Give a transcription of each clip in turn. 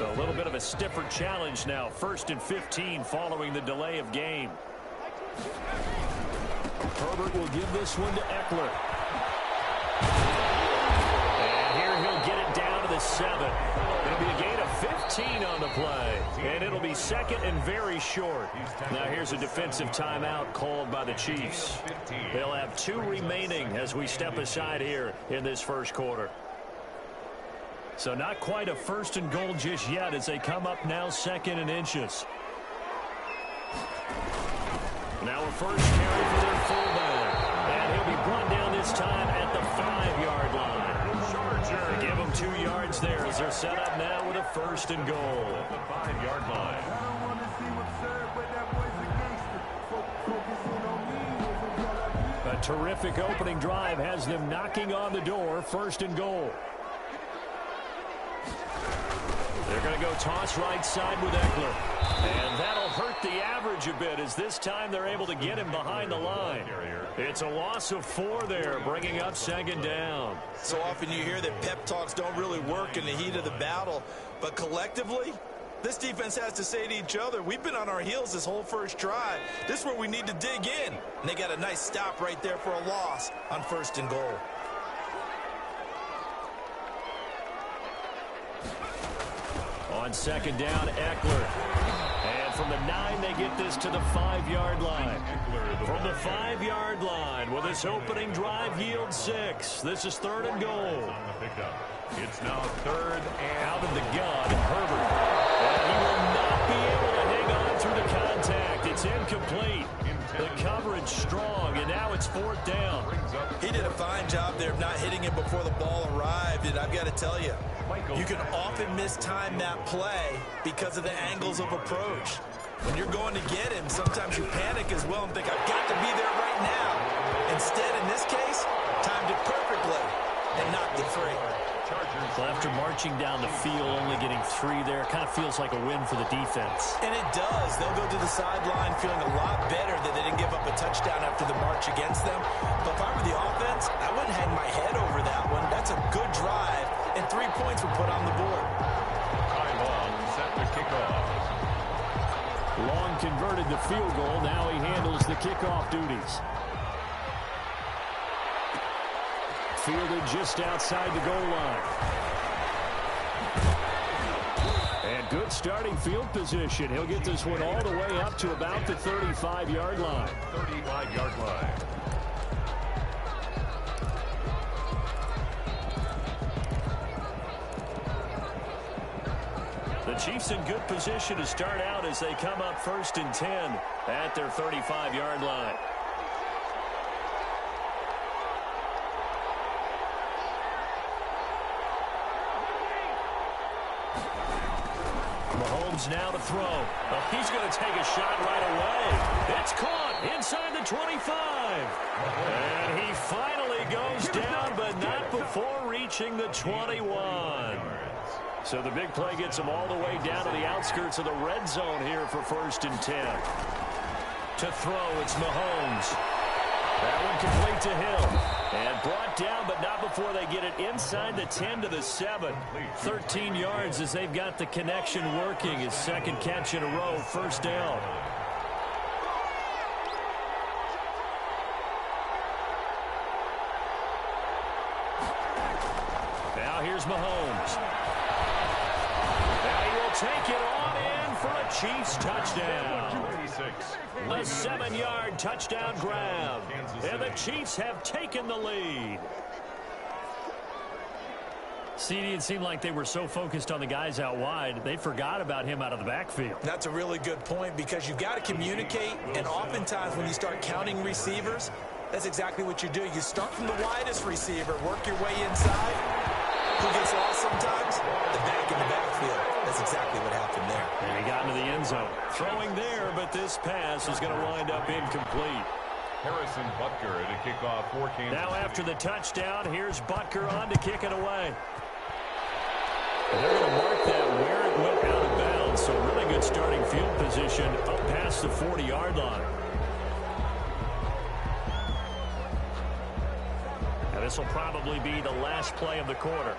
So a little bit of a stiffer challenge now. 1st and 15 following the delay of game. Herbert will give this one to Eckler. And here he'll get it down to the 7. It'll be a gain of 15 on the play. And it'll be 2nd and very short. Now here's a defensive timeout called by the Chiefs. They'll have 2 remaining as we step aside here in this first quarter. So not quite a 1st and goal just yet as they come up now 2nd and inches. Now a first carry for their fullback. And he'll be brought down this time at the 5-yard line. They give them 2 yards there as they're set up now with a 1st and goal. At the 5-yard line. A terrific opening drive has them knocking on the door. 1st and goal. They're going to go toss right side with Eckler. And that'll hurt the average a bit as this time they're able to get him behind the line. It's a loss of 4 there, bringing up 2nd down. So often you hear that pep talks don't really work in the heat of the battle. But collectively, this defense has to say to each other, we've been on our heels this whole first drive. This is where we need to dig in. And they got a nice stop right there for a loss on 1st and goal. On 2nd down, Eckler. And from the 9, they get this to the 5-yard line. From the 5-yard line, will this opening drive yield 6? This is 3rd and goal. It's now 3rd and out of the gun, Herbert. And he will not be able to hang on through the contact. It's incomplete. The coverage strong, and now it's 4th down. He did a fine job there of not hitting him before the ball arrived, and I've got to tell you, you can often mistime that play because of the angles of approach. When you're going to get him, sometimes you panic as well and think, I've got to be there right now. Instead, in this case, timed it perfectly and knocked it free. Well, after marching down the field, only getting 3 there, kind of feels like a win for the defense. And it does. They'll go to the sideline feeling a lot better that they didn't give up a touchdown after the march against them. But if I were the offense, I wouldn't hang my head over that one. That's a good drive, and 3 points were put on the board. Long set the kickoff. Long converted the field goal. Now he handles the kickoff duties. Fielded just outside the goal line. And good starting field position. He'll get this one all the way up to about the 35-yard line. 35-yard line. The Chiefs in good position to start out as they come up 1st and 10 at their 35-yard line. Mahomes now to throw. Oh, he's going to take a shot right away. It's caught inside the 25. And he finally goes down, but not before reaching the 21. So the big play gets him all the way down to the outskirts of the red zone here for 1st and 10. To throw, it's Mahomes. That one complete to him. And brought down, but not before they get it inside the 10 to the 7. 13 yards as they've got the connection working. His 2nd catch in a row, 1st down. Now here's Mahomes. Now he will take it on in for a Chiefs touchdown. A 7-yard touchdown grab. And the Chiefs have taken the lead. CD, it seemed like they were so focused on the guys out wide, they forgot about him out of the backfield. That's a really good point because you've got to communicate, and oftentimes when you start counting receivers, that's exactly what you do. You start from the widest receiver, work your way inside. Who gets lost sometimes? The back in the backfield. That's exactly what happened there. And he got into the end zone. Throwing there, but this pass is going to wind up incomplete. Harrison Butker to kick off for Kansas Now City. after the touchdown, here's Butker on to kick it away. And they're going to mark that where it went out of bounds. So really good starting field position up past the 40-yard line. Now this will probably be the last play of the quarter.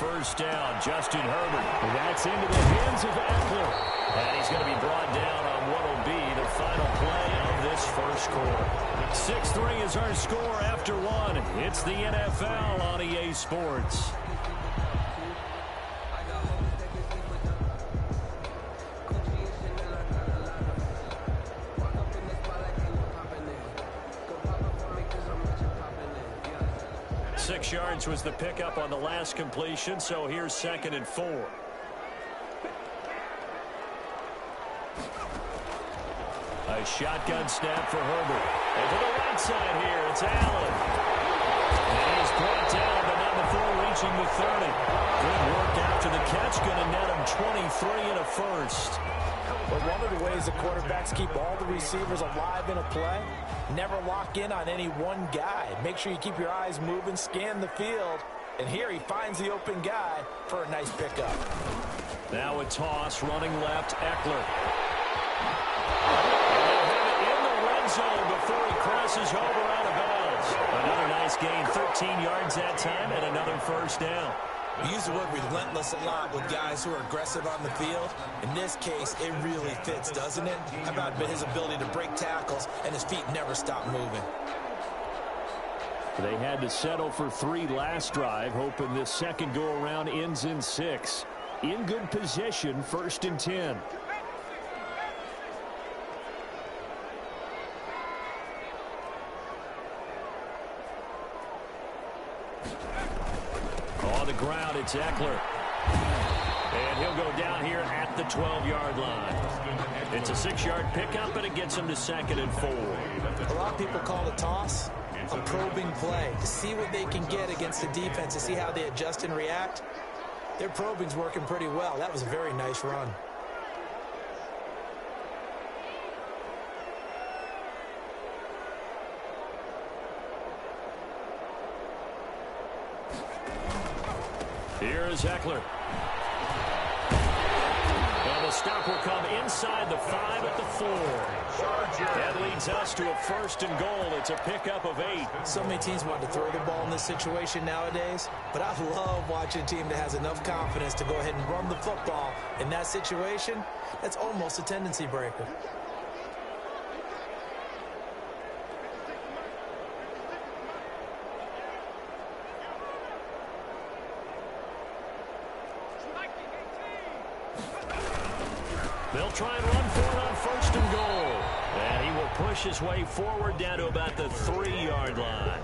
first down. Justin Herbert. That's into the hands of Eckler. And he's going to be brought down on what will be the final play of this first quarter. 6-3 is our score after one. It's the NFL on EA Sports. Yards was the pickup on the last completion, so here's 2nd and 4. A shotgun snap for Herbert. And to the right side here, it's Allen. And he's brought down, but not before reaching the 30. Good work after the catch, going to net him 23 and a first. But one of the ways the quarterbacks keep all the receivers alive in a play, never lock in on any one guy. Make sure you keep your eyes moving, scan the field. And here he finds the open guy for a nice pickup. Now a toss, running left, Eckler. In the red zone before he crosses over out of bounds. Another nice gain, 13 yards that time, and another first down. We use the word relentless a lot with guys who are aggressive on the field. In this case, it really fits, doesn't it? How about his ability to break tackles and his feet never stop moving? They had to settle for 3 last drive, hoping this second go-around ends in 6. In good position, 1st and 10. On the ground, it's Eckler. And he'll go down here at the 12-yard line. It's a 6-yard pickup, and it gets him to 2nd and 4. A lot of people call the toss a probing play. To see what they can get against the defense, to see how they adjust and react. Their probing's working pretty well. That was a very nice run. Here's Eckler. And the stop will come inside the 5 at the 4. That leads us to a 1st and goal. It's a pickup of 8. So many teams want to throw the ball in this situation nowadays, but I love watching a team that has enough confidence to go ahead and run the football. In that situation, that's almost a tendency breaker. They'll try and run for it on 1st and goal. And he will push his way forward down to about the 3-yard line.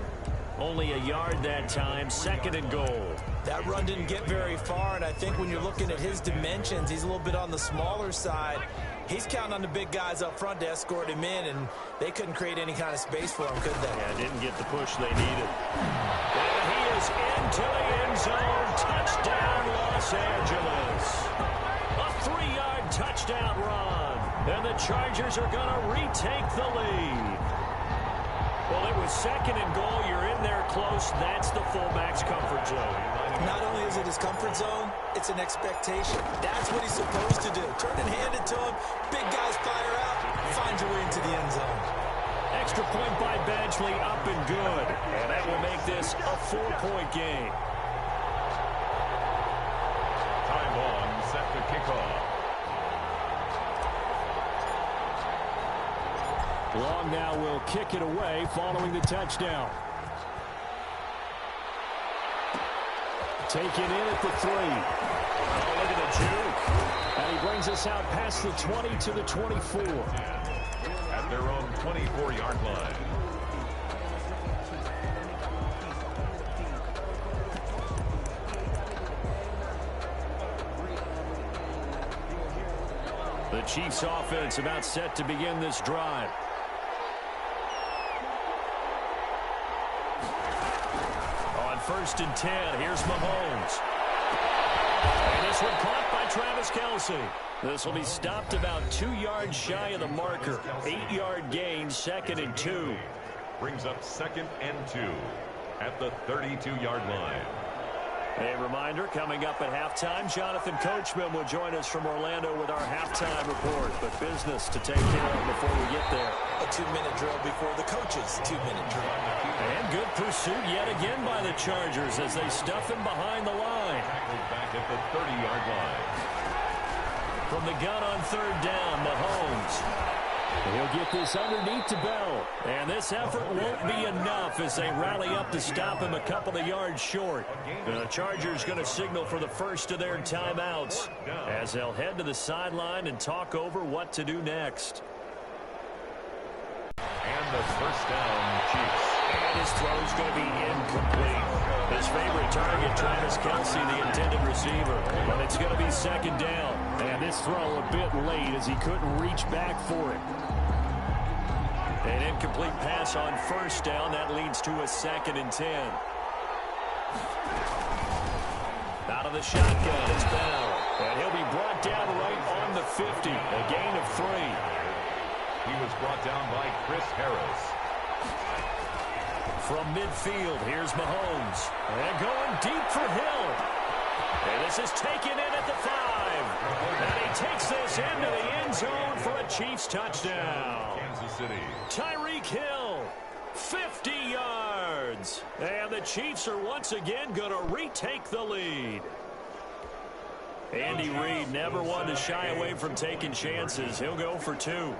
Only a yard that time, 2nd and goal. That run didn't get very far, and I think when you're looking at his dimensions, he's a little bit on the smaller side. He's counting on the big guys up front to escort him in, and they couldn't create any kind of space for him, could they? Yeah, didn't get the push they needed. And he is into the end zone. Touchdown, Los Angeles. A 3-yard touchdown run. And the Chargers are going to retake the lead. Well, it was 2nd and goal. You're in there close. That's the fullback's comfort zone. Not only is it his comfort zone, it's an expectation. That's what he's supposed to do. Turn and hand it to him. Big guys fire out. Find your way into the end zone. Extra point by Badgley, up and good. And that will make this a 4-point game. Time on, set to kickoff. Long now will kick it away following the touchdown. Taken in at the 3. Oh, look at the juke. And he brings us out past the 20 to the 24. At their own 24-yard line. The Chiefs offense about set to begin this drive. On 1st and 10, here's Mahomes. And this one caught by Travis Kelce. This will be stopped about 2 yards shy of the marker. 8-yard gain, 2nd and 2. Brings up 2nd and 2 at the 32-yard line. A reminder, coming up at halftime, Jonathan Coachman will join us from Orlando with our halftime report. But business to take care of before we get there. A 2-minute drill before the coach's 2-minute drill. And good pursuit yet again by the Chargers as they stuff him behind the line. Back at the 30-yard line. From the gun on third down, Mahomes. He'll get this underneath to Bell. And this effort won't be enough as they rally up to stop him a couple of yards short. The Chargers going to signal for the first of their timeouts as they'll head to the sideline and talk over what to do next. And the first down, Chiefs. And his throw's going to be incomplete. His favorite target, Travis Kelce, the intended receiver. But it's going to be second down. And this throw a bit late as he couldn't reach back for it. An incomplete pass on first down. That leads to a 2nd and 10. Out of the shotgun, it's Bell. And he'll be brought down right on the 50. A gain of 3. He was brought down by Chris Harris. From midfield, here's Mahomes. And going deep for Hill. And this is taken in at the 5. And he takes this into the end zone for a Chiefs touchdown. Kansas City. Tyreek Hill, 50 yards. And the Chiefs are once again going to retake the lead. Andy Reid never one to shy away from taking chances. He'll go for 2.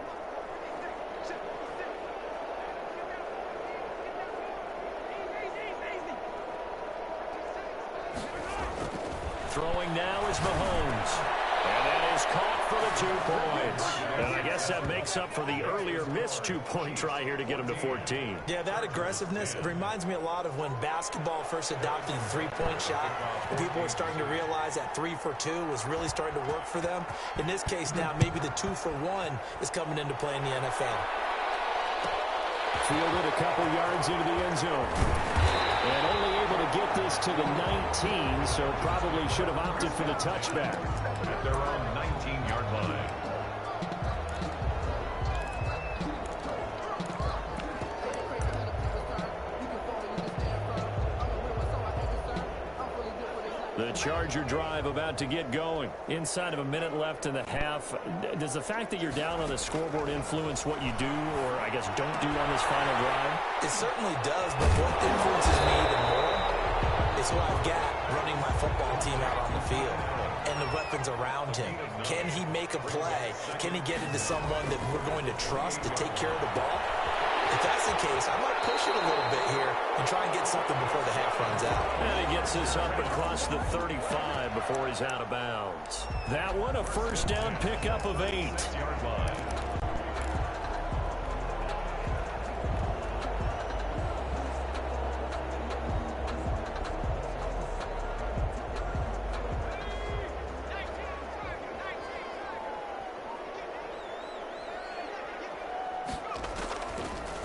Throwing now is Mahomes. And that is caught for the 2 points. And I guess that makes up for the earlier missed 2-point try here to get him to 14. Yeah, that aggressiveness, it reminds me a lot of when basketball first adopted the 3-point shot. And people were starting to realize that 3 for 2 was really starting to work for them. In this case now, maybe the 2 for 1 is coming into play in the NFL. Fielded a couple yards into the end zone. And only able to get this to the 19, so probably should have opted for the touchback. At their own 19-yard line. The Charger drive about to get going. Inside of a minute left in the half. Does the fact that you're down on the scoreboard influence what you do, or I guess don't do on this final drive? It certainly does, but what influences me even more is who I've got running my football team out on the field and the weapons around him. Can he make a play? Can he get into someone that we're going to trust to take care of the ball? If that's the case, I might push it a little bit here and try and get something before the half runs out. And he gets this up across the 35 before he's out of bounds. That one, a first down pickup of 8.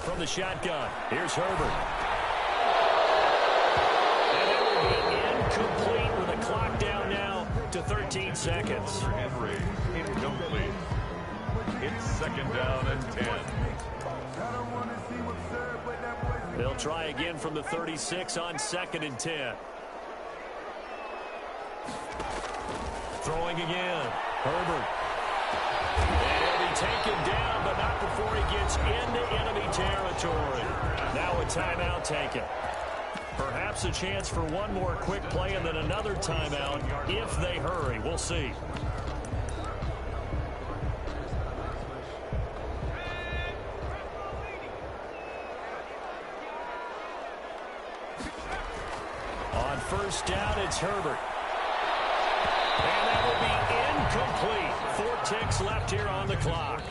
From the shotgun, here's Herbert. And it will be incomplete with a clock down now to 13 seconds. Henry, incomplete. It's 2nd down and 10. They'll try again from the 36 on 2nd and 10. Throwing again, Herbert. And he'll be taken down, but not before he gets into enemy territory. Now a timeout taken. Perhaps a chance for one more quick play and then another timeout if they hurry. We'll see. On first down, it's Herbert. And that will be incomplete. 4 ticks left here on the clock.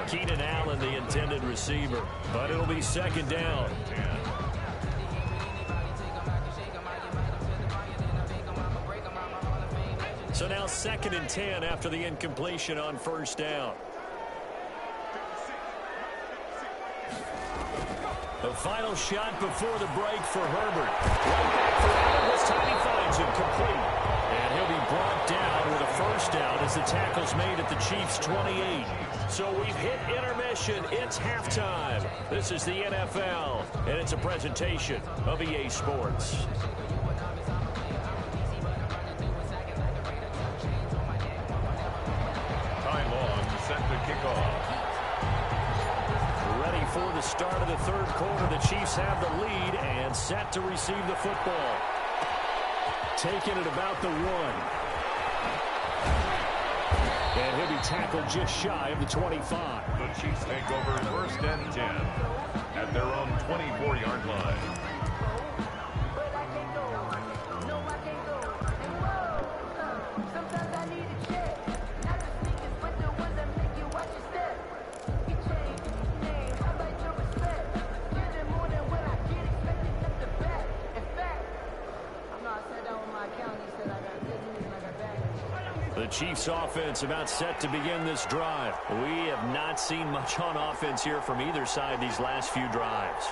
Keenan Allen, the intended receiver. But it'll be 2nd down. So now 2nd and 10 after the incompletion on first down. The final shot before the break for Herbert. Right back for Allen. This time he finds him complete. And he'll be brought down with a first down as the tackle's made at the Chiefs' 28. So we've hit intermission. It's halftime. This is the NFL, and it's a presentation of EA Sports. the start of the third quarter. The Chiefs have the lead and set to receive the football. Taking it about the 1. And he'll be tackled just shy of the 25. The Chiefs take over 1st and 10 at their own 24-yard line. The Chiefs offense about set to begin this drive. We have not seen much on offense here from either side these last few drives.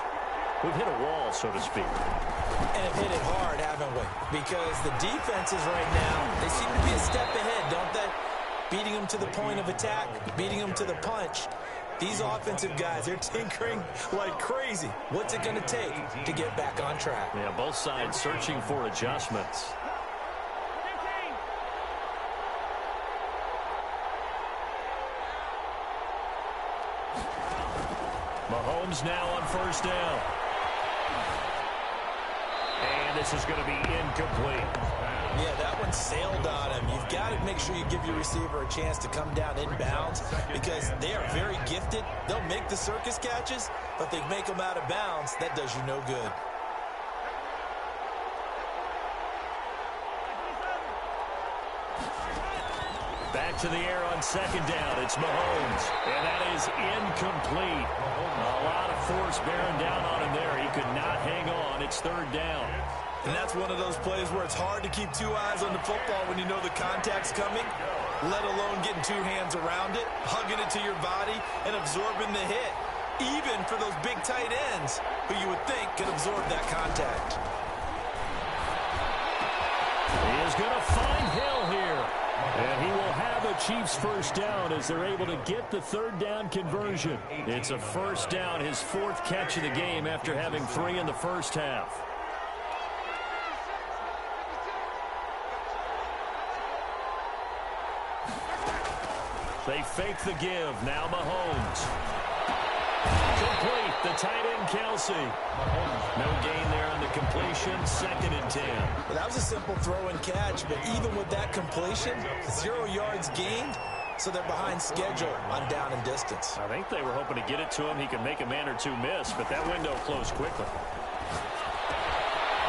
We've hit a wall, so to speak. And have hit it hard, haven't we? Because the defenses right now, they seem to be a step ahead, don't they? Beating them to the point of attack, beating them to the punch. These offensive guys, they're tinkering like crazy. What's it going to take to get back on track? Yeah, both sides searching for adjustments. Mahomes now on 1st down. And this is going to be incomplete. Yeah, that one sailed on him. You've got to make sure you give your receiver a chance to come down inbounds because they are very gifted. They'll make the circus catches, but they make them out of bounds. That does you no good. Back to the air on 2nd down. It's Mahomes. And that is incomplete. A lot of force bearing down on him there. He could not hang on. It's 3rd down. And that's one of those plays where it's hard to keep 2 eyes on the football when you know the contact's coming, let alone getting 2 hands around it, hugging it to your body, and absorbing the hit, even for those big tight ends who you would think could absorb that contact. He is going to find Hill here. And he will have a Chiefs 1st down as they're able to get the 3rd down conversion. It's a 1st down, his 4th catch of the game after having 3 in the first half. They fake the give. Now Mahomes. Complete. The tight end, Kelsey. No gain there on the completion. 2nd and 10. Well, that was a simple throw and catch, but even with that completion, 0 yards gained, so they're behind schedule on down and distance. I think they were hoping to get it to him. He could make a man or 2 miss, but that window closed quickly.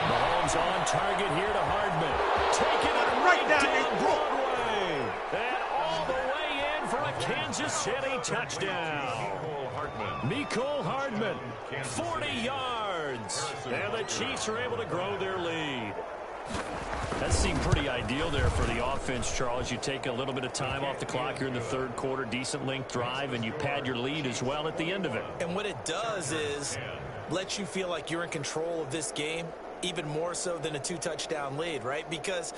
Mahomes on target here to Hardman. Taking it right down Broadway. And all the way in for a Kansas City touchdown. Mecole Hardman, 40 yards. And the Chiefs are able to grow their lead. That seemed pretty ideal there for the offense, Charles. You take a little bit of time off the clock here in the 3rd quarter, decent length drive, and you pad your lead as well at the end of it. And what it does is let you feel like you're in control of this game, even more so than a 2-touchdown lead, right? Because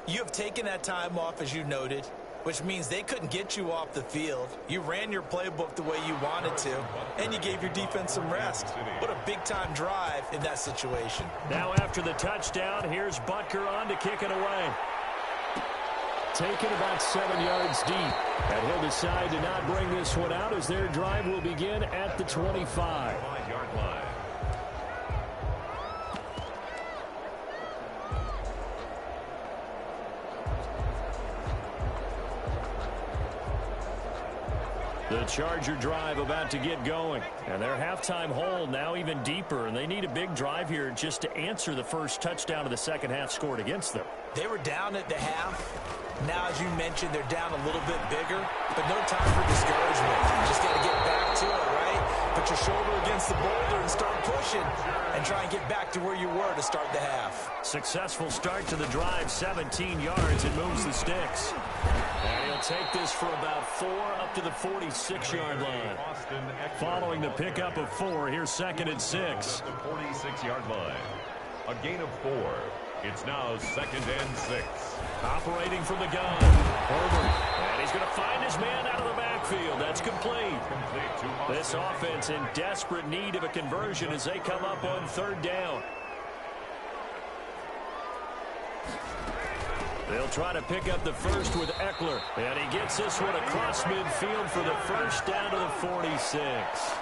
you have taken that time off, as you noted, which means they couldn't get you off the field. You ran your playbook the way you wanted to, and you gave your defense some rest. What a big-time drive in that situation. Now after the touchdown, here's Butker on to kick it away. Taken about 7 yards deep. And he'll decide to not bring this one out as their drive will begin at the 25. 5-yard line. The Charger drive about to get going. And their halftime hole now even deeper. And they need a big drive here just to answer the first touchdown of the second half scored against them. They were down at the half. Now, as you mentioned, they're down a little bit bigger. But no time for discouragement. You just got to get back to it, right? Put your shoulder against the boulder and start pushing. And try and get back to where you were to start the half. Successful start to the drive. 17 yards. It moves the sticks. And he'll take this for about 4 up to the 46-yard line. Following the pickup of 4, here's 2nd and 6. The 46-yard line. A gain of 4. It's now 2nd and 6. Operating from the gun. Herbert. And he's going to find his man out of the backfield. That's complete. This offense in desperate need of a conversion as they come up on 3rd down. They'll try to pick up the first with Eckler. And he gets this one across midfield for the first down to the 46.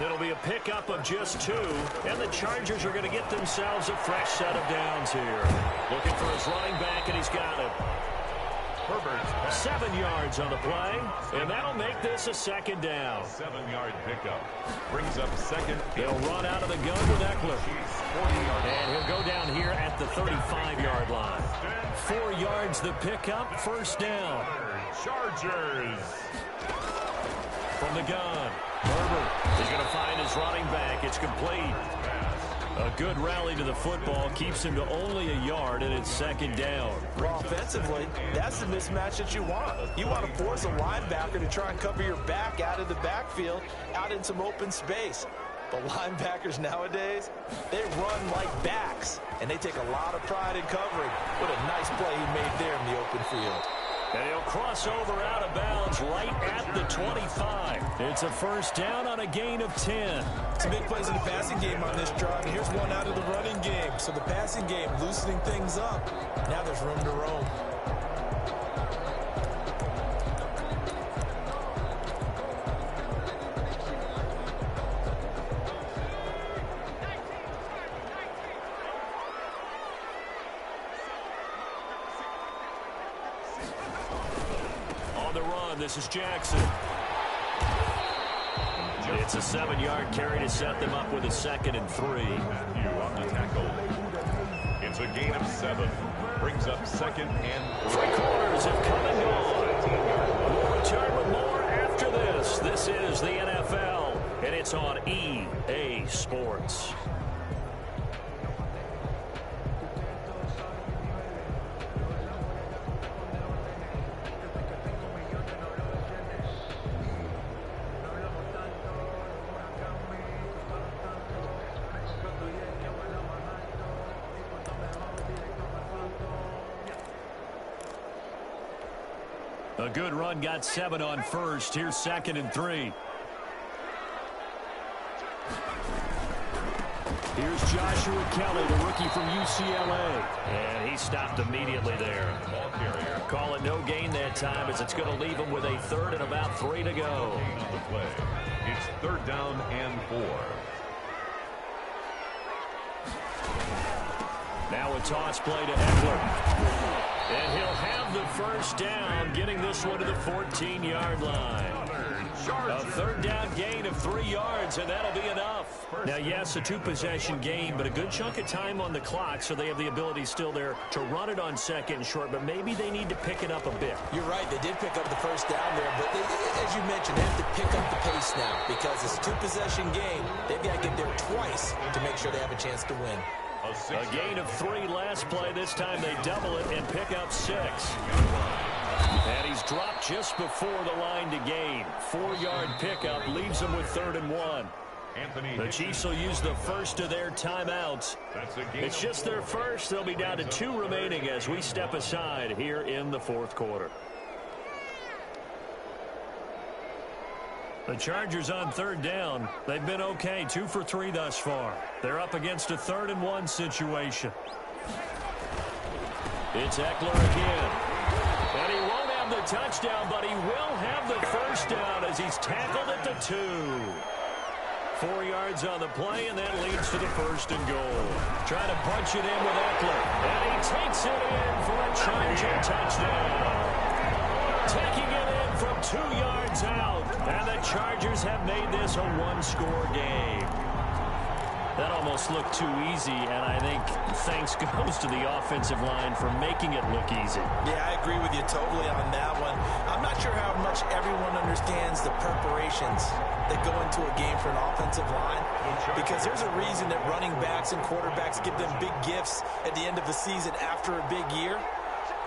It'll be a pickup of just 2, and the Chargers are going to get themselves a fresh set of downs here. Looking for his running back, and he's got it. 7 yards on the play, and that'll make this a second down. 7-yard pickup. Brings up second. They'll run out of the gun with Eckler. And he'll go down here at the 35-yard line. 4 yards the pickup, first down. Chargers. From the gun, Herbert is going to find his running back. It's complete. A good rally to the football keeps him to only a yard, and it's second down. Well, offensively, that's the mismatch that you want. You want to force a linebacker to try and cover your back out of the backfield, out in some open space. But linebackers nowadays, they run like backs, and they take a lot of pride in covering. What a nice play he made there in the open field. And he'll cross over out of bounds right at the 25. It's a first down on a gain of 10. Some big plays in the passing game on this drive, and here's one out of the running game. So the passing game loosening things up. Now there's room to roam. This is Jackson. It's a 7-yard carry to set them up with a 2nd and 3. Matthew on the tackle. It's a gain of 7. Brings up 2nd and 3 quarters have come and gone. We'll return with more after this. This is the NFL, and it's on EA Sports. A good run, got 7 on first. Here's 2nd and 3. Here's Joshua Kelly, the rookie from UCLA. And he stopped immediately there. ball carrier. Call it no gain that time, as it's going to leave him with a 3rd and about 3 to go. On the play. It's 3rd down and 4. Now a toss play to Eckler. And he'll have the first down, getting this one to the 14-yard line. A 3rd down gain of 3 yards, and that'll be enough. Now, yes, a 2-possession game, but a good chunk of time on the clock, so they have the ability still there to run it on 2nd and short, but maybe they need to pick it up a bit. You're right. They did pick up the first down there, but as you mentioned, they have to pick up the pace now because it's a 2-possession game. They've got to get there twice to make sure they have a chance to win. A gain of 3 last play. This time they double it and pick up 6. And he's dropped just before the line to gain. 4-yard pickup leaves him with 3rd and 1. The Chiefs will use the first of their timeouts. It's just their first. They'll be down to 2 remaining as we step aside here in the 4th quarter. The Chargers on 3rd down. They've been okay, 2 for 3 thus far. They're up against a 3rd and 1 situation. It's Eckler again. And he won't have the touchdown, but he will have the first down as he's tackled at the 2. 4 yards on the play, and that leads to the 1st and goal. Trying to punch it in with Eckler. And he takes it in for a Charger touchdown. Taking it in from 2 yards out. And the Chargers have made this a 1-score game. That almost looked too easy, and I think thanks goes to the offensive line for making it look easy. Yeah, I agree with you totally on that one. I'm not sure how much everyone understands the preparations that go into a game for an offensive line, because there's a reason that running backs and quarterbacks give them big gifts at the end of the season after a big year.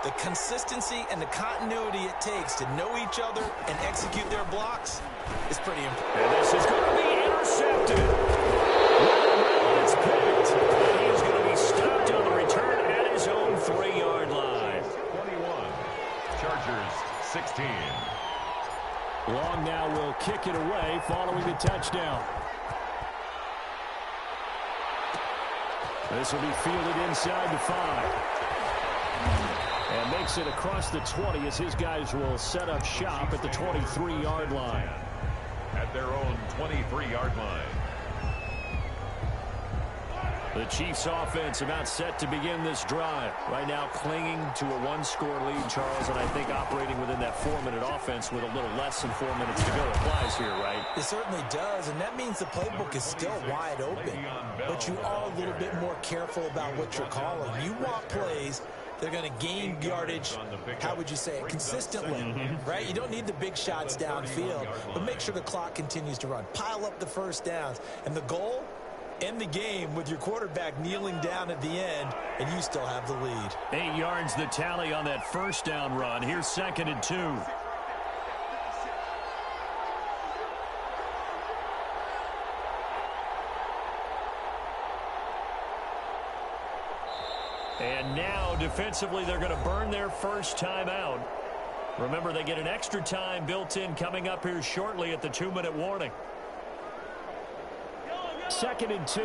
The consistency and the continuity it takes to know each other and execute their blocks is pretty important. And this is going to be intercepted. It's picked. He is going to be stopped on the return at his own 3-yard line. 21. Chargers 16. Long now will kick it away following the touchdown. This will be fielded inside the 5. And makes it across the 20 as his guys will set up shop at the 23-yard line. at their own 23-yard line. The Chiefs offense about set to begin this drive. Right now clinging to a one-score lead, Charles, and I think operating within that 4-minute offense with a little less than 4 minutes to go applies here, right? It certainly does, and that means the playbook is still wide open. But you are a little bit more careful about what you're calling. You want plays they're going to gain yardage, how would you say it, consistently, right? You don't need the big shots downfield, but make sure the clock continues to run. Pile up the first downs, and the goal, end the game with your quarterback kneeling down at the end, and you still have the lead. 8 yards the tally on that first down run. Here's 2nd and 2. And now, defensively, they're going to burn their first timeout. Remember, they get an extra time built in coming up here shortly at the 2-minute warning. 2nd and 2.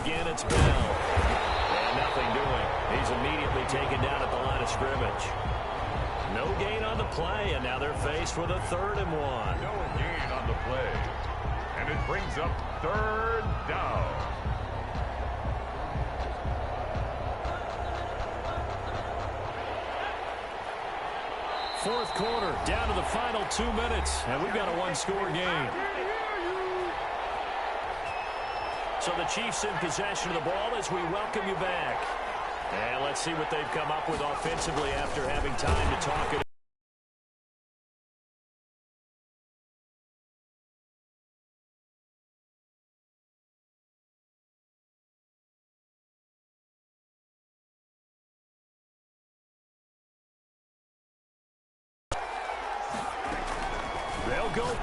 Again, it's Bell. And nothing doing. He's immediately taken down at the line of scrimmage. No gain on the play, and now they're faced with a 3rd and 1. No gain on the play. And it brings up 3rd down. Fourth quarter, down to the final 2 minutes, and we've got a one-score game. So the Chiefs in possession of the ball as we welcome you back. And let's see what they've come up with offensively after having time to talk it. They'll go.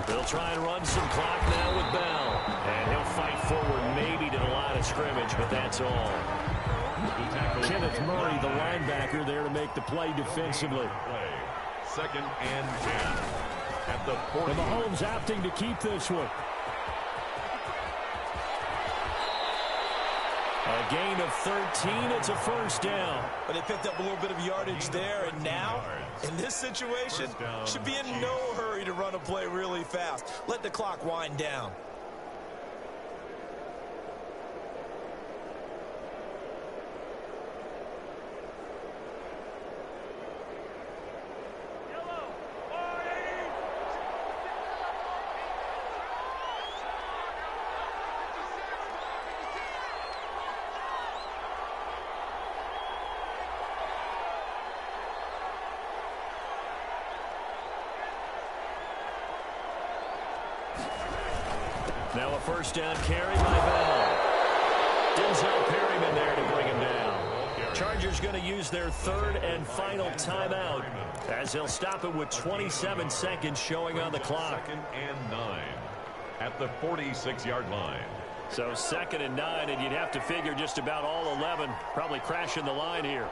They'll try and run some clock now with Bell. And he'll fight forward maybe to the line of scrimmage, but that's all. Kenneth Murray, the linebacker, there to make the play defensively. 2nd and 10 at the 40. And Mahomes opting to keep this one. A gain of 13. It's a first down. But they picked up a little bit of yardage there, and now, in this situation, should be in no hurry to run a play really fast. Let the clock wind down. Now a first down carry by Bell. Denzel Perryman there to bring him down. Chargers going to use their 3rd and final timeout as they'll stop it with 27 seconds showing on the clock. 2nd and 9 at the 46-yard line. So 2nd and 9, and you'd have to figure just about all 11 probably crashing the line here.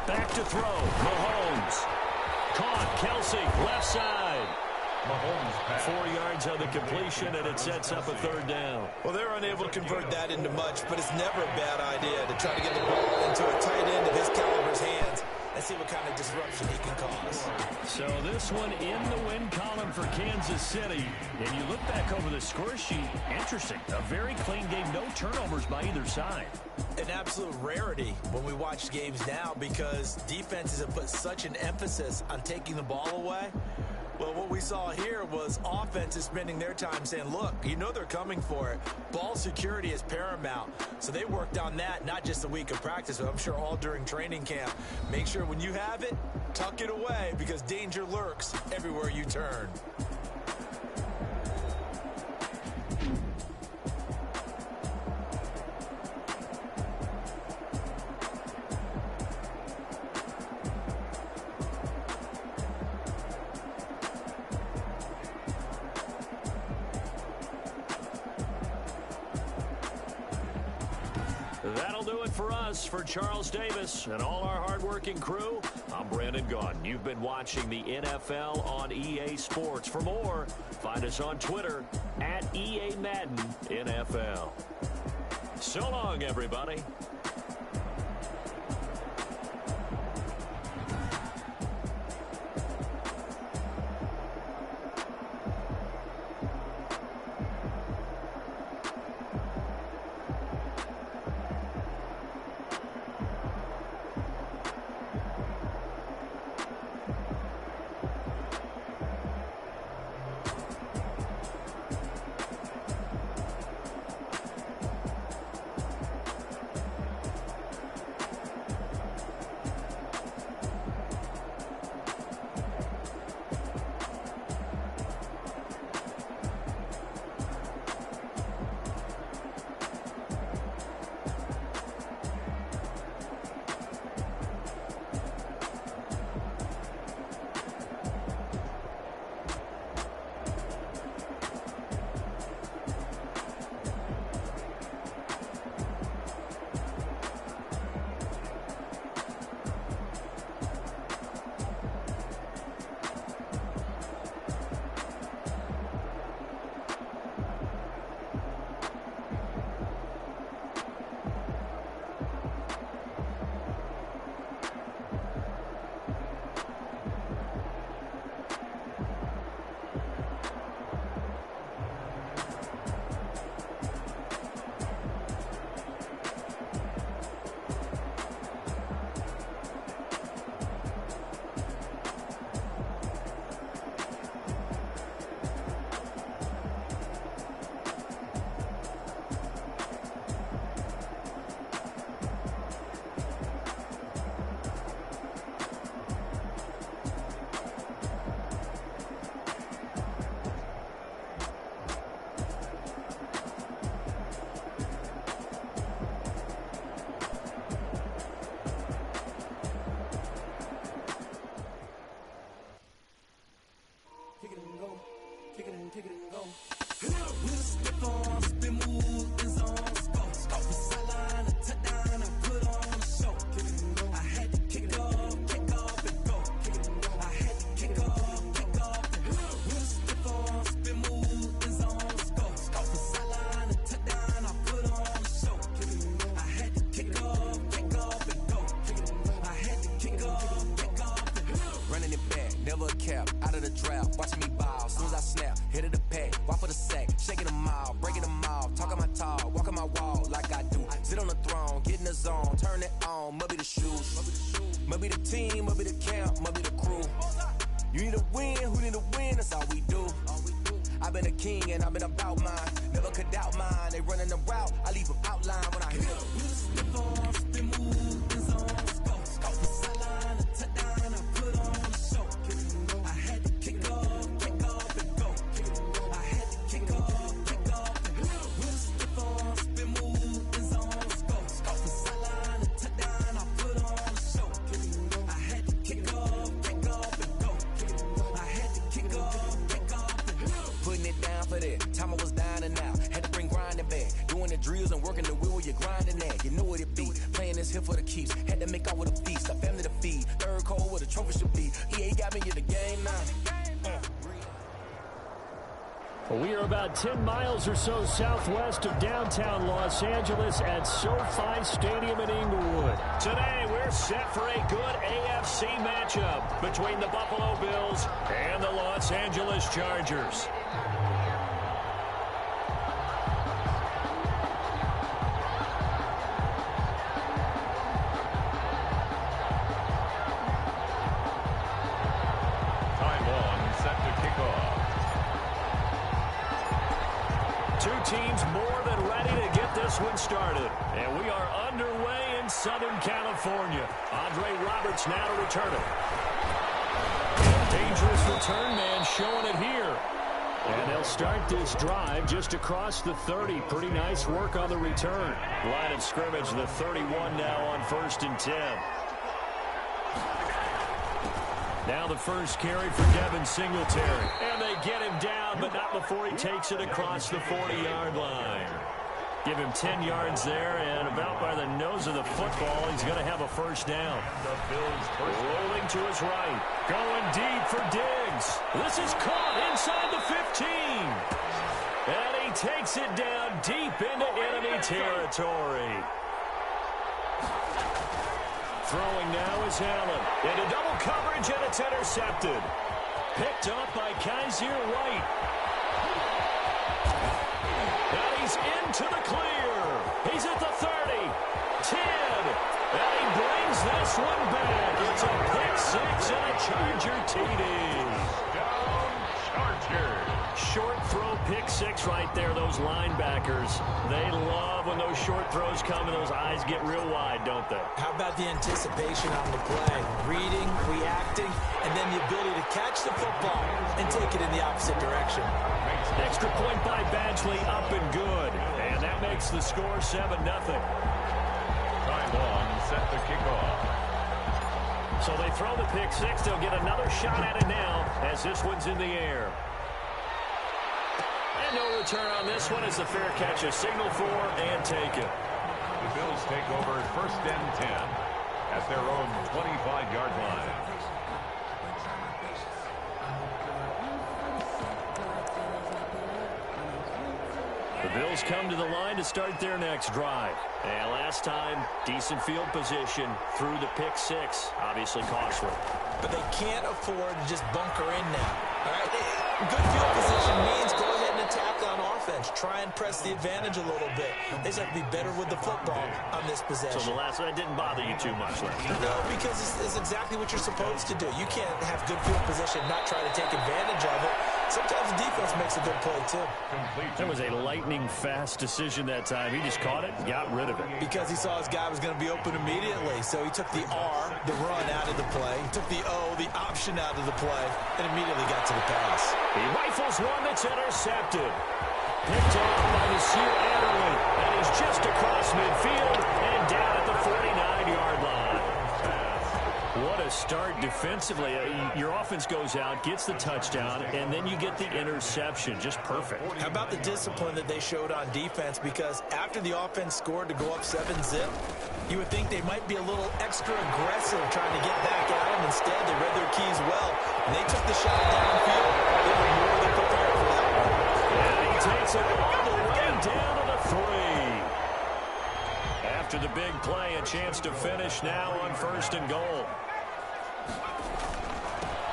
Back to throw. Mahomes. Caught. Kelsey. Left side. Mahomes pass. 4 yards on the completion, and it sets up a 3rd down. Well, they're unable to convert that into much, but it's never a bad idea to try to get the ball into a tight end of his caliber's hands and see what kind of disruption he can cause. So this one in the win column for Kansas City. And you look back over the score sheet, interesting. A very clean game, no turnovers by either side. An absolute rarity when we watch games now because defenses have put such an emphasis on taking the ball away. Well, what we saw here was offenses spending their time saying, look, you know they're coming for it. Ball security is paramount. So they worked on that, not just a week of practice, but I'm sure all during training camp. Make sure when you have it, tuck it away because danger lurks everywhere you turn. That'll do it for us. For Charles Davis and all our hardworking crew, I'm Brandon Gaudin. You've been watching the NFL on EA Sports. For more, find us on Twitter at EA Madden NFL. So long, everybody. We are about 10 miles or so southwest of downtown Los Angeles at SoFi Stadium in Inglewood. Today, we're set for a good AFC matchup between the Buffalo Bills and the Los Angeles Chargers. Teams more than ready to get this one started. And we are underway in Southern California. Andre Roberts now to return it. Dangerous return man showing it here. And they'll start this drive just across the 30. Pretty nice work on the return. Line of scrimmage, the 31 now on 1st and 10. Now the first carry for Devin Singletary. And they get him down, but not before he takes it across the 40-yard line. Give him 10 yards there, and about by the nose of the football, he's going to have a first down. The Bills rolling to his right. Going deep for Diggs. This is caught inside the 15. And he takes it down deep into enemy territory. Throwing now is Allen. Into double coverage, and it's intercepted. Picked up by Kaiser White. And he's into the clear. He's at the 30, 10, and he brings this one back. It's a pick-6 and a Charger TD. Down, Charger. Short throw pick-6 right there, those linebackers. They love when those short throws come and those eyes get real wide, don't they? How about the anticipation on the play? Reading, reacting, and then the ability to catch the football and take it in the opposite direction. Extra point by Badgley, up and good. And that makes the score 7-0. Taiwan set the kickoff. So they throw the pick-6. They'll get another shot at it now as this one's in the air. And no return on this one as the fair catch is signaled for and taken. The Bills take over 1st and 10 at their own 25-yard line. The Bills come to the line to start their next drive. And last time, decent field position through the pick-6. Obviously costly. But they can't afford to just bunker in now. All right? Good field position means go ahead and attack on offense. Try and press the advantage a little bit. They just have to be better with the football on this possession. So the last one didn't bother you too much, Lester? No, because it's exactly what you're supposed to do. You can't have good field position and not try to take advantage of it. Sometimes the defense makes a good play, too. That was a lightning-fast decision that time. He just caught it and got rid of it. Because he saw his guy was going to be open immediately. So he took the R, the run, out of the play. He took the O, the option, out of the play, and immediately got to the pass. He rifles one that's intercepted. Picked off by the Sear Adderley. And he's just across midfield and down at the 49-yard line. What a start defensively. Your offense goes out, gets the touchdown, and then you get the interception. Just perfect. How about the discipline that they showed on defense? Because after the offense scored to go up 7-zip, you would think they might be a little extra aggressive trying to get back at them. Instead, they read their keys well, and they took the shot downfield. They were more than prepared for that one. And he takes it all the way down to the 3. After the big play, a chance to finish now on 1st and goal.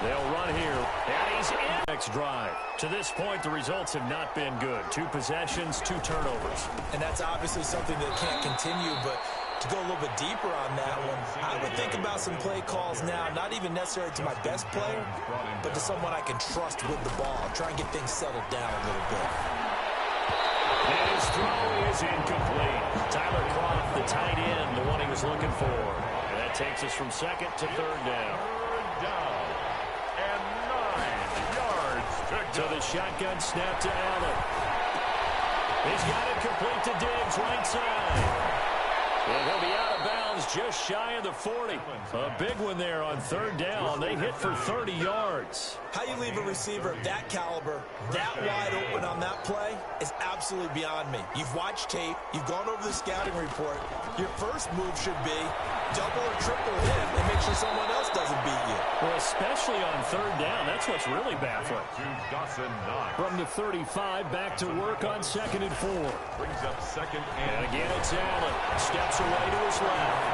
They'll run here, and he's in. Next drive. To this point, the results have not been good. 2 possessions, 2 turnovers. And that's obviously something that can't continue, but to go a little bit deeper on that one, I would think about some play calls now, not even necessarily to my best player, but to someone I can trust with the ball. Try and get things settled down a little bit. And his throw is incomplete. Tyler Croft, the tight end, the one he was looking for. And that takes us from 2nd to 3rd down. So the shotgun snap to Allen. He's got it complete to Diggs, right side. And he'll be out of bounds just shy of the 40. A big one there on 3rd down. They hit for 30 yards. How you leave a receiver of that caliber, that wide open on that play is absolutely beyond me. You've watched tape. You've gone over the scouting report. Your first move should be double or triple him and make sure someone else doesn't beat you. Well, especially on 3rd down. That's what's really baffling. From the 35, back to work on 2nd and 4. Brings up 2nd and again, it's Allen. Steps away to his left.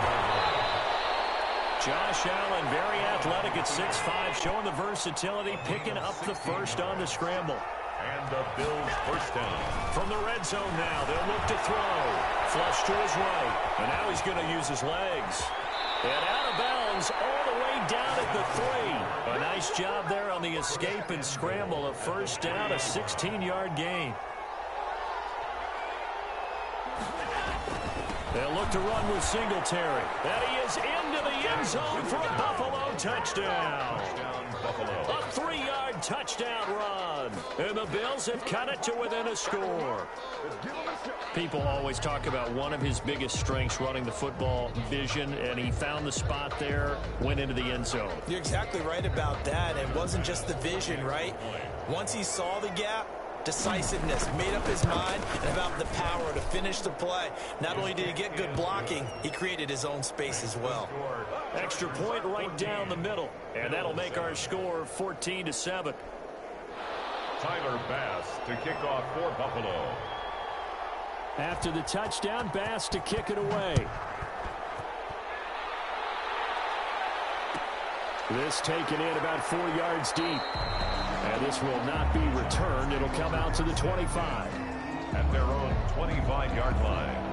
Josh Allen, very athletic at 6'5", showing the versatility, picking up the first on the scramble. And the Bills' first down. From the red zone now, they'll look to throw. Flush to his right, and now he's going to use his legs. And out of bounds all the way down at the 3. A nice job there on the escape and scramble. A first down, a 16-yard gain. They'll look to run with Singletary. And he is into the end zone for a Buffalo touchdown. A 3-yard touchdown run. And the Bills have cut it to within a score. People always talk about one of his biggest strengths, running the football, vision, and he found the spot there, went into the end zone. You're exactly right about that. It wasn't just the vision, right? Once he saw the gap, decisiveness, made up his mind, and about the power to finish the play. Not only did he get good blocking, he created his own space as well. Extra point right down the middle, and that'll make our score 14-7. Tyler Bass to kick off for Buffalo. After the touchdown, Bass to kick it away. This taken in about 4 yards deep. And this will not be returned. It'll come out to the 25. At their own 25-yard line.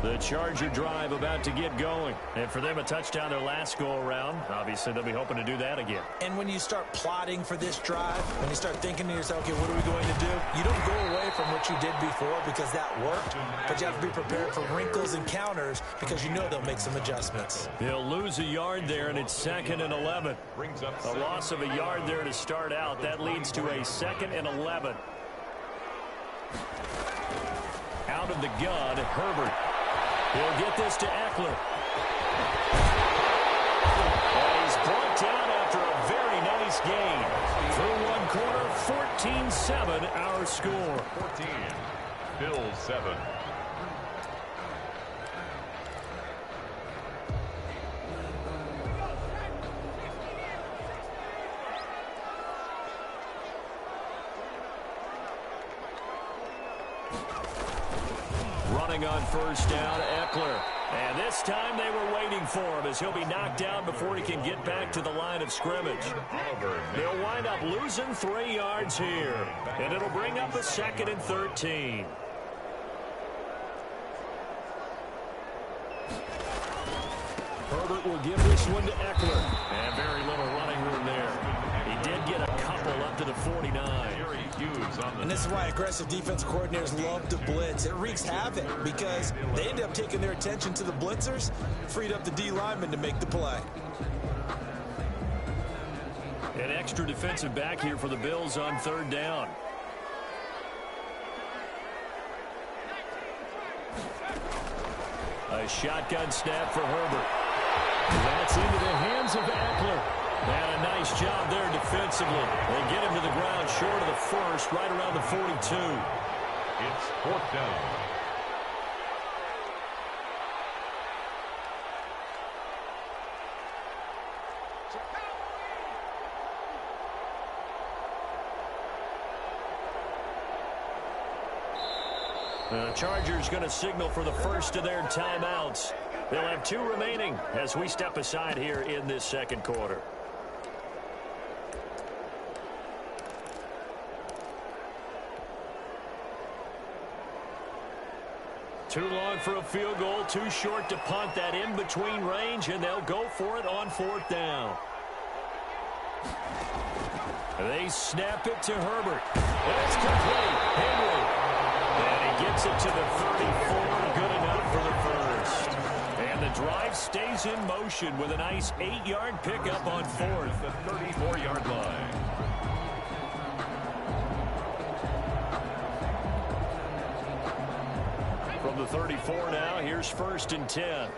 The Charger drive about to get going. And for them, a touchdown their last go-around. Obviously, they'll be hoping to do that again. And when you start plotting for this drive, when you start thinking to yourself, okay, what are we going to do? You don't go away from what you did before because that worked. But you have to be prepared for wrinkles and counters because you know they'll make some adjustments. They'll lose a yard there, and it's 2nd and 11. A loss of a yard there to start out. That leads to a 2nd and 11. Out of the gun, Herbert. He'll get this to Eckler. And he's brought down after a very nice gain. Through one quarter, 14-7 our score. 14, Bills 7. Running on first down, Eckler. And this time they were waiting for him as he'll be knocked down before he can get back to the line of scrimmage. They'll wind up losing 3 yards here. And it'll bring up a 2nd and 13. Herbert will give this one to Eckler. And very little running room there. He did get a couple up to the 49. And this is why aggressive defense coordinators love to blitz. It wreaks havoc because they end up taking their attention to the blitzers, freed up the D lineman to make the play. An extra defensive back here for the Bills on 3rd down. A shotgun snap for Herbert. That's into the hands of Eckler. And a nice job there defensively. They get him to the ground short of the first, right around the 42. It's 4th down. The Chargers going to signal for the first of their timeouts. They'll have 2 remaining as we step aside here in this 2nd quarter. Too long for a field goal, too short to punt that in-between range, and they'll go for it on 4th down. They snap it to Herbert. That's complete. Henry. And he gets it to the 34. Good enough for the first. And the drive stays in motion with a nice 8-yard pickup on 4th. The 34-yard line. From the 34 now, here's 1st and 10.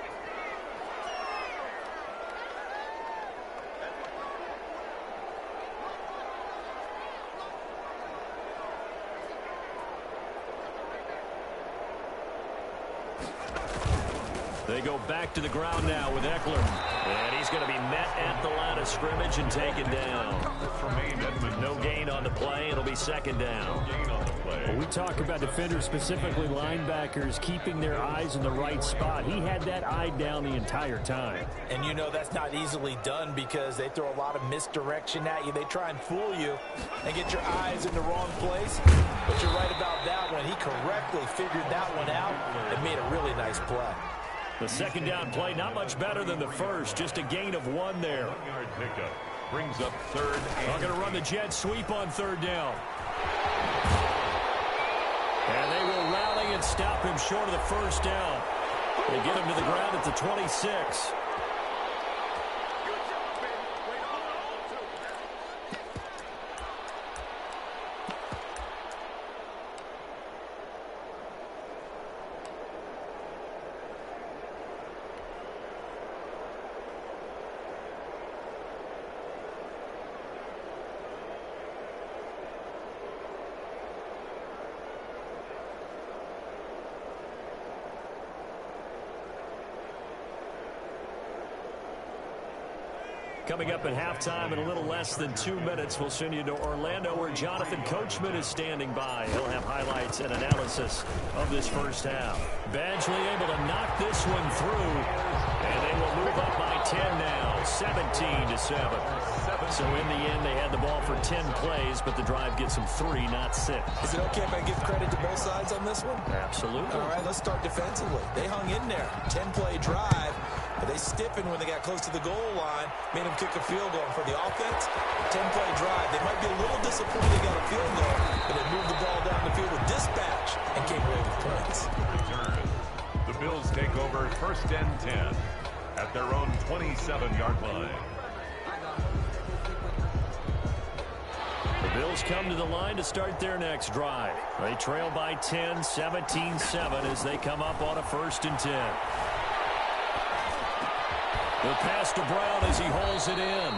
They go back to the ground now with Eckler. And he's going to be met at the line of scrimmage and taken down. No gain on the play. It'll be 2nd down. When we talk about defenders, specifically linebackers, keeping their eyes in the right spot, he had that eye down the entire time. And you know that's not easily done because they throw a lot of misdirection at you. They try and fool you and get your eyes in the wrong place. But you're right about that one. He correctly figured that one out and made a really nice play. The 2nd down play, not much better than the first. Just a gain of 1 there. 1-yard pickup brings up 3rd. They're going to run the jet sweep on 3rd down. And they will rally and stop him short of the 1st down. They get him to the ground at the 26. Coming up at halftime in a little less than 2 minutes, we'll send you to Orlando where Jonathan Coachman is standing by. He'll have highlights and analysis of this first half. Badgley able to knock this one through, and they will move up by 10 now, 17-7. So in the end, they had the ball for 10 plays, but the drive gets them 3, not 6. Is it okay if I give credit to both sides on this one? Absolutely. All right, let's start defensively. They hung in there. 10-play drive. But they stiffened when they got close to the goal line, made them kick a field goal. For the offense, 10-play drive. They might be a little disappointed they got a field goal, but they moved the ball down the field with dispatch and came away with points. Return. The Bills take over 1st and 10 at their own 27-yard line. The Bills come to the line to start their next drive. They trail by 10, 17-7 as they come up on a 1st and 10. The pass to Brown as he holds it in.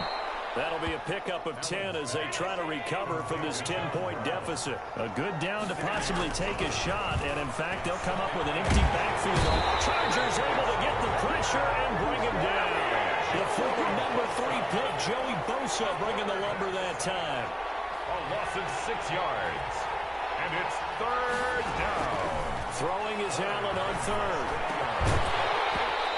That'll be a pickup of 10 as they try to recover from this 10-point deficit. A good down to possibly take a shot, and in fact, they'll come up with an empty backfield. Chargers able to get the pressure and bring him down. The former number 3 pick, Joey Bosa, bringing the lumber that time. A loss of 6 yards. And it's 3rd down. Throwing is Allen on 3rd.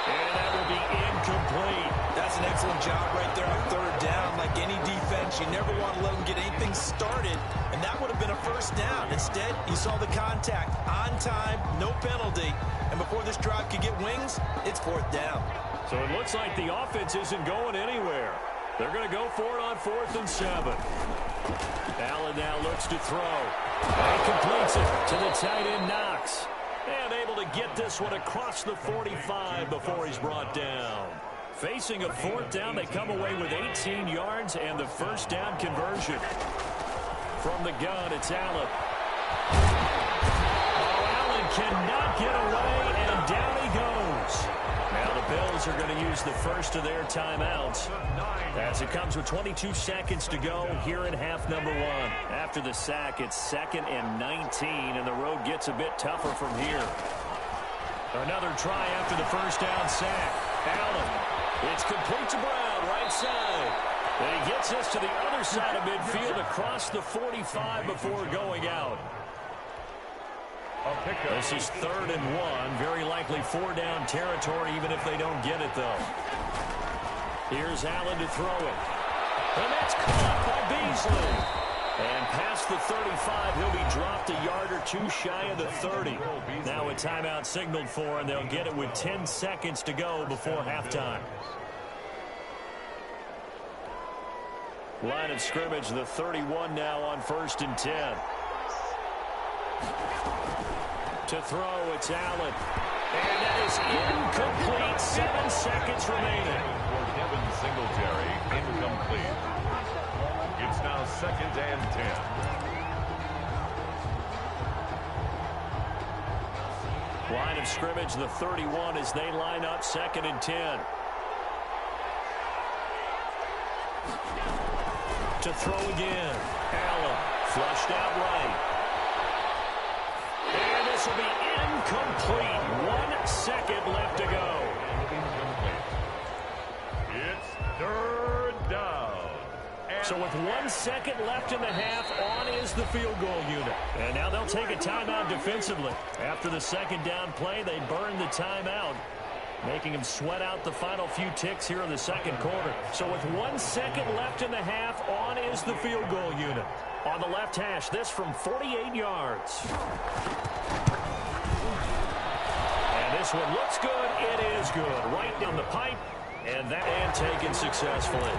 And that will be incomplete. That's an excellent job right there on 3rd down. Like any defense, you never want to let them get anything started, and that would have been a 1st down. Instead, you saw the contact on time, no penalty, and before this drive could get wings, it's 4th down. So it looks like the offense isn't going anywhere. They're going to go for it on 4th and 7. Allen now looks to throw. And completes it to the tight end, Knox. And able to get this one across the 45 before he's brought down. Facing a 4th down, they come away with 18 yards and the 1st down conversion. From the gun, it's Allen. Oh, Allen cannot get away, and down he goes. Now the Bills are going to use the first of their timeouts as it comes with 22 seconds to go here in half number 1. After the sack, it's 2nd and 19, and the road gets a bit tougher from here. Another try after the 1st down sack. Allen, it's complete to Brown, right side. And he gets us to the other side of midfield across the 45 before going out. This is 3rd and 1. Very likely 4-down territory, even if they don't get it, though. Here's Allen to throw it. And that's caught by Beasley. And past the 35, he'll be dropped a yard or 2 shy of the 30. Now a timeout signaled for, and they'll get it with 10 seconds to go before halftime. Line of scrimmage, the 31 now on 1st and 10. To throw, it's Allen. And that is incomplete. 7 seconds remaining. For Devin Singletary, incomplete. It's now 2nd and 10. Line of scrimmage, the 31 as they line up 2nd and 10. To throw again. Allen flushed out right. And this will be incomplete. 1 second left to go. It's 3rd down. So with 1 second left in the half, on is the field goal unit. And now they'll take a timeout defensively. After the 2nd down play, they burn the timeout, making them sweat out the final few ticks here in the 2nd quarter. So with 1 second left in the half, on is the field goal unit. On the left hash, this from 48 yards. And this one looks good. It is good. Right down the pipe. And taken successfully.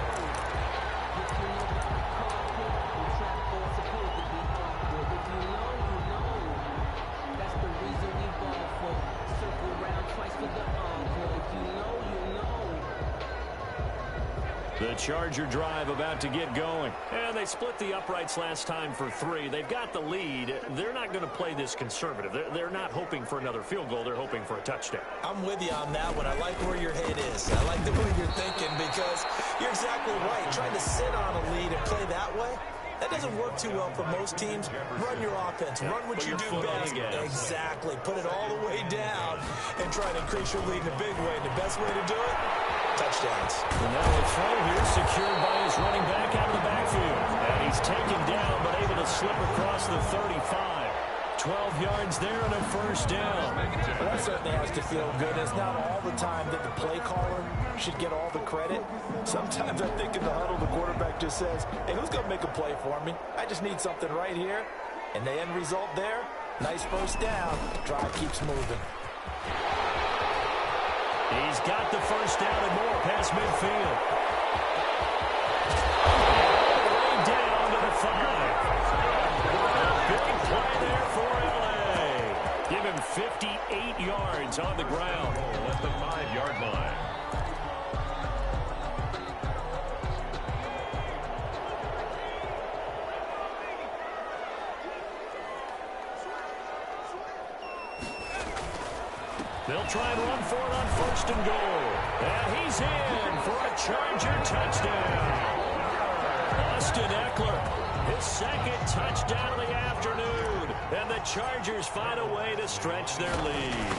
The Charger drive about to get going. And they split the uprights last time for 3. They've got the lead. They're not going to play this conservative. They're not hoping for another field goal. They're hoping for a touchdown. I'm with you on that one. I like where your head is. I like the way you're thinking because you're exactly right. Trying to sit on a lead and play that way, that doesn't work too well for most teams. Run your offense. Run what you do best. Exactly. Put it all the way down and try to increase your lead in a big way. And the best way to do it, touchdowns. And now a throw here secured by his running back out of the backfield. And he's taken down but able to slip across the 35. 12 yards there and a first down. Well, that certainly has to feel good. It's not all the time that the play caller should get all the credit. Sometimes I think in the huddle, the quarterback just says, hey, who's going to make a play for me? I just need something right here. And the end result there, nice first down. Drive keeps moving. He's got the first down and more past midfield. All the way down to the 5. Big play there for L.A. Give him 58 yards on the ground. At the 5-yard line. They'll try and run for it on first and goal. And he's in for a Charger touchdown. Austin Eckler, his second touchdown of the afternoon. And the Chargers find a way to stretch their lead.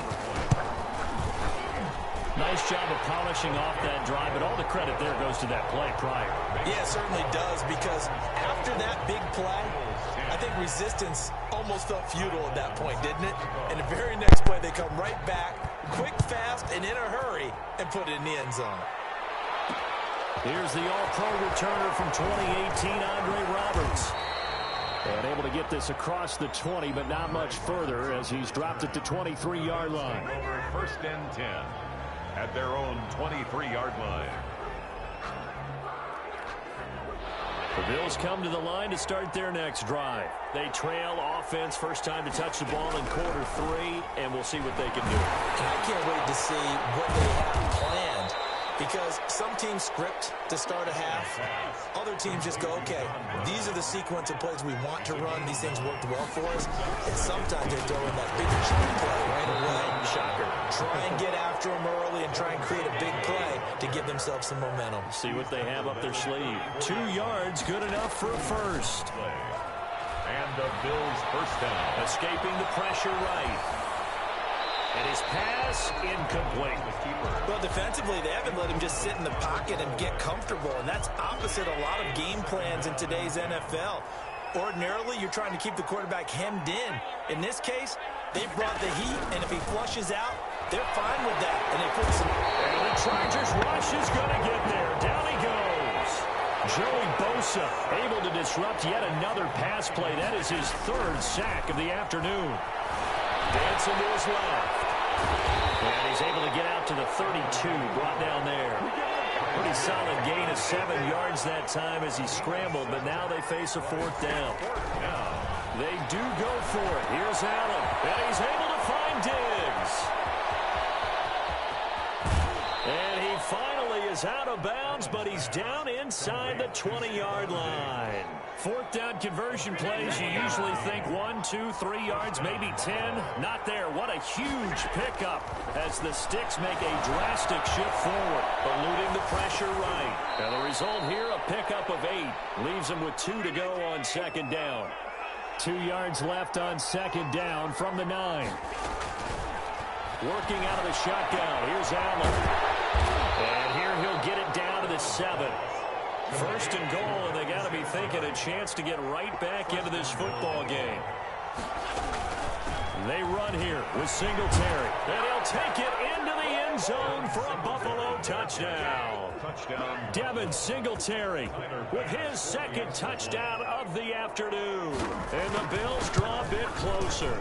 Nice job of polishing off that drive, but all the credit there goes to that play prior. Yeah, it certainly does, because after that big play, I think resistance almost felt futile at that point, didn't it? And the very next play, they come right back, quick, fast, and in a hurry, and put it in the end zone. Here's the all-pro returner from 2018, Andre Roberts. And able to get this across the 20, but not much further as he's dropped it to 23-yard line. Over first and 10 at their own 23-yard line. The Bills come to the line to start their next drive. They trail offense, first time to touch the ball in quarter 3, and we'll see what they can do. And I can't wait to see what they have planned, because some teams script to start a half. Other teams just go, okay, these are the sequence of plays we want to run. These things worked well for us. And sometimes they throw in that big chunk play right away. Shocker. Try and get after them early and try and create a big play to give themselves some momentum. See what they have up their sleeve. 2 yards, good enough for a first. And the Bills first down. Escaping the pressure right. And his pass incomplete. Well, defensively, they haven't let him just sit in the pocket and get comfortable, and that's opposite a lot of game plans in today's NFL. Ordinarily, you're trying to keep the quarterback hemmed in. In this case, they brought the heat, and if he flushes out, they're fine with that. And they put some... And the Chargers rush is going to get there. Down he goes. Joey Bosa able to disrupt yet another pass play. That is his 3rd sack of the afternoon. Dancing to his left. And he's able to get out to the 32, brought down there. Pretty solid gain of 7 yards that time as he scrambled, but now they face a 4th down. They do go for it. Here's Allen, and he's able to find Diggs. And he finally is out of bounds, but he's down inside the 20-yard line. 4th down conversion plays, you usually think 1, 2, 3 yards, maybe 10. Not there. What a huge pickup as the Sticks make a drastic shift forward, eluding the pressure right. And the result here, a pickup of 8. Leaves them with 2 to go on 2nd down. 2 yards left on 2nd down from the 9. Working out of the shotgun. Here's Allen. And here he'll get it down to the 7. 1st and goal, and they got to be thinking a chance to get right back into this football game. They run here with Singletary, and he'll take it into the end zone for a Buffalo touchdown. Devin Singletary with his 2nd touchdown of the afternoon. And the Bills draw a bit closer.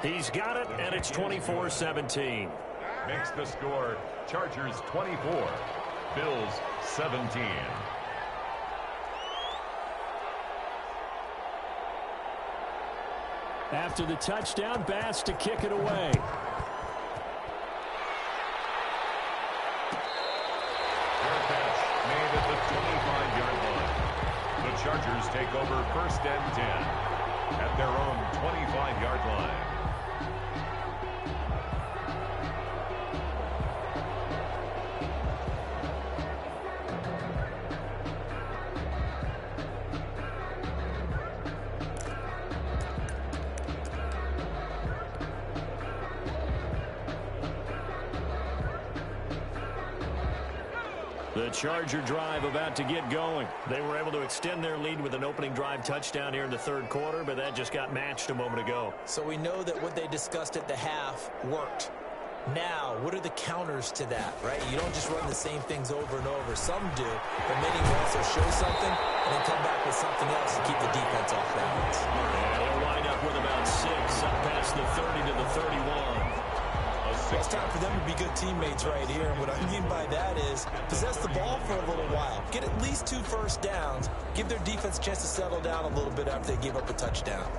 He's got it, and it's 24-17. Makes the score Chargers 24, Bills 17. After the touchdown, Bass to kick it away. Fair catch made at the 25-yard line. The Chargers take over 1st and 10 at their own 25-yard line. The Charger drive about to get going. They were able to extend their lead with an opening drive touchdown here in the third quarter, but that just got matched a moment ago. So we know that what they discussed at the half worked. Now, what are the counters to that, right? You don't just run the same things over and over. Some do, but many will also show something and then come back with something else to keep the defense off balance. And they'll wind up with about 6 up past the 30 to the 31. Well, it's time for them to be good teammates right here. And what I mean by that is possess the ball for a little while. Get at least 2 first downs. Give their defense a chance to settle down a little bit after they give up a touchdown.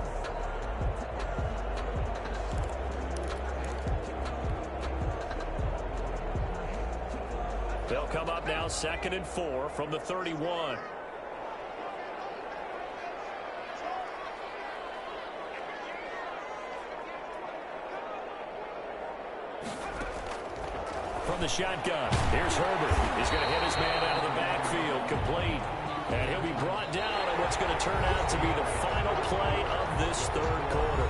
They'll come up now 2nd and 4 from the 31. From the shotgun, here's Herbert. He's going to hit his man out of the backfield, complete. And he'll be brought down on what's going to turn out to be the final play of this third quarter.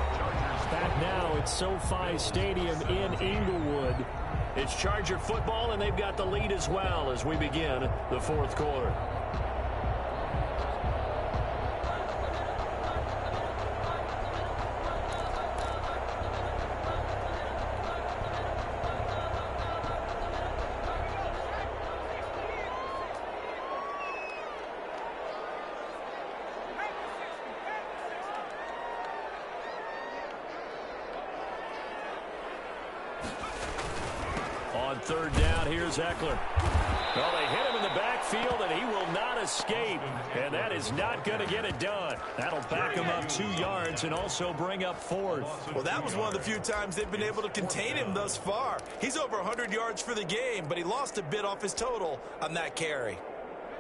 Back now at SoFi Stadium in Inglewood. It's Charger football, and they've got the lead as well as we begin the fourth quarter. On third down, here's Eckler. Well, they hit him in the backfield, and he will not escape. And that is not going to get it done. That'll back him up 2 yards and also bring up 4th. Well, that was one of the few times they've been able to contain him thus far. He's over 100 yards for the game, but he lost a bit off his total on that carry.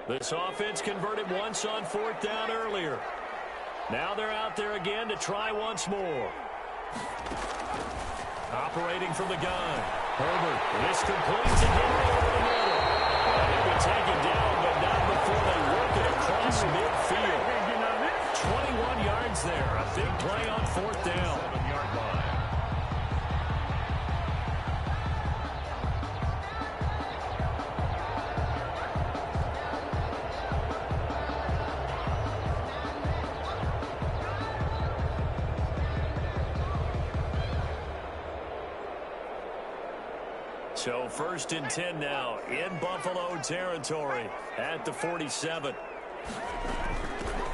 This offense converted once on 4th down earlier. Now they're out there again to try once more. Operating from the gun. Herbert, this completes a hit over the middle. And they would take it down, but not before they work it across midfield. 21 yards there. A big play on 4th down. 7-yard line. So 1st and 10 now in Buffalo territory at the 47.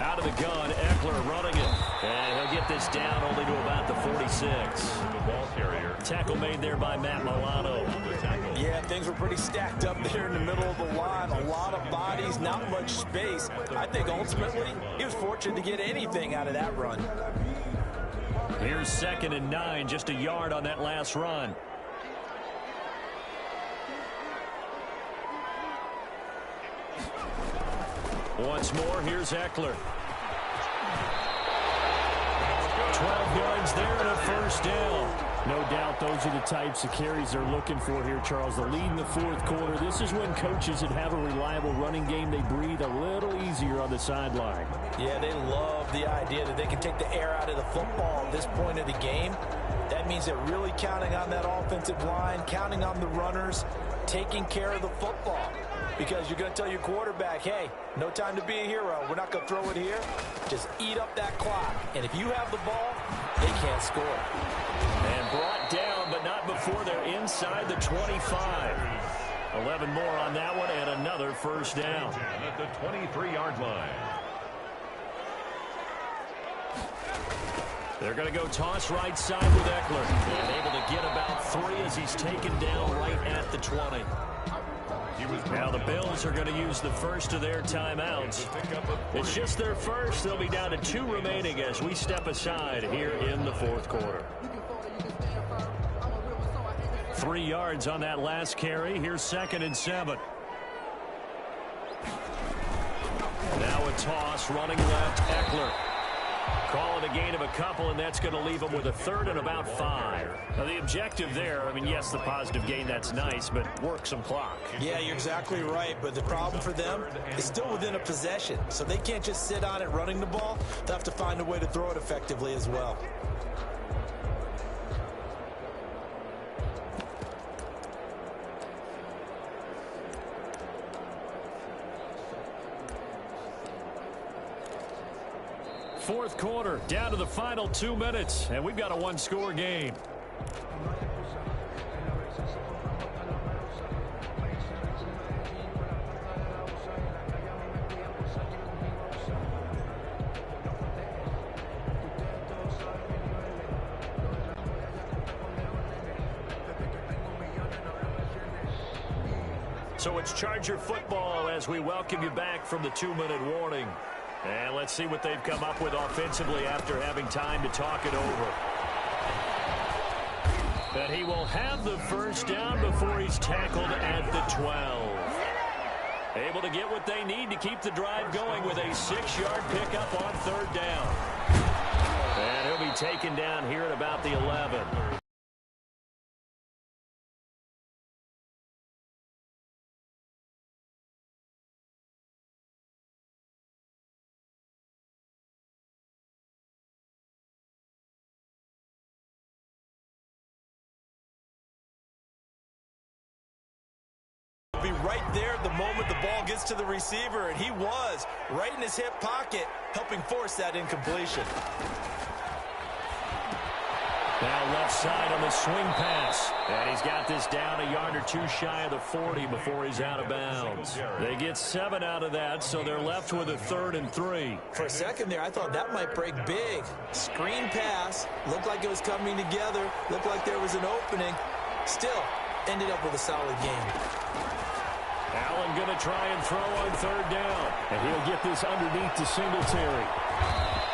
Out of the gun, Eckler running it. And he'll get this down only to about the 46. The ball carrier. Tackle made there by Matt Milano. Yeah, things were pretty stacked up there in the middle of the line. A lot of bodies, not much space. I think ultimately he was fortunate to get anything out of that run. Here's 2nd and 9, just a yard on that last run. Once more, here's Eckler. 12 yards there and a first down. No doubt those are the types of carries they're looking for here, Charles. The lead in the fourth quarter. This is when coaches that have a reliable running game, they breathe a little easier on the sideline. Yeah, they love the idea that they can take the air out of the football at this point of the game. That means they're really counting on that offensive line, counting on the runners, taking care of the football. Because you're going to tell your quarterback, hey, no time to be a hero. We're not going to throw it here. Just eat up that clock. And if you have the ball, they can't score. And brought down, but not before they're inside the 25. 11 more on that one, and another first down. At the 23-yard line. They're going to go toss right side with Eckler. And able to get about 3 as he's taken down right at the 20. Now the Bills are going to use the first of their timeouts. It's just their first. They'll be down to 2 remaining as we step aside here in the fourth quarter. 3 yards on that last carry. Here's 2nd and 7. Now a toss running left, Eckler. Call it a gain of a couple, and that's going to leave them with a 3rd and about 5. Now, the objective there, I mean, yes, the positive gain, that's nice, but work some clock. Yeah, you're exactly right, but the problem for them is still within a possession, so they can't just sit on it running the ball. They'll have to find a way to throw it effectively as well. Fourth quarter, down to the final 2 minutes, and we've got a one-score game. So it's Charger football as we welcome you back from the 2-minute warning. And let's see what they've come up with offensively after having time to talk it over. But he will have the first down before he's tackled at the 12. Able to get what they need to keep the drive going with a 6-yard pickup on third down. And he'll be taken down here at about the 11. Be right there the moment the ball gets to the receiver, and he was right in his hip pocket, helping force that incompletion. Now left side on the swing pass. And he's got this down a yard or two shy of the 40 before he's out of bounds. They get 7 out of that, so they're left with a 3rd and 3. For a second there, I thought that might break big. Screen pass. Looked like it was coming together. Looked like there was an opening. Still, ended up with a solid game. Allen going to try and throw on third down. And he'll get this underneath to Singletary.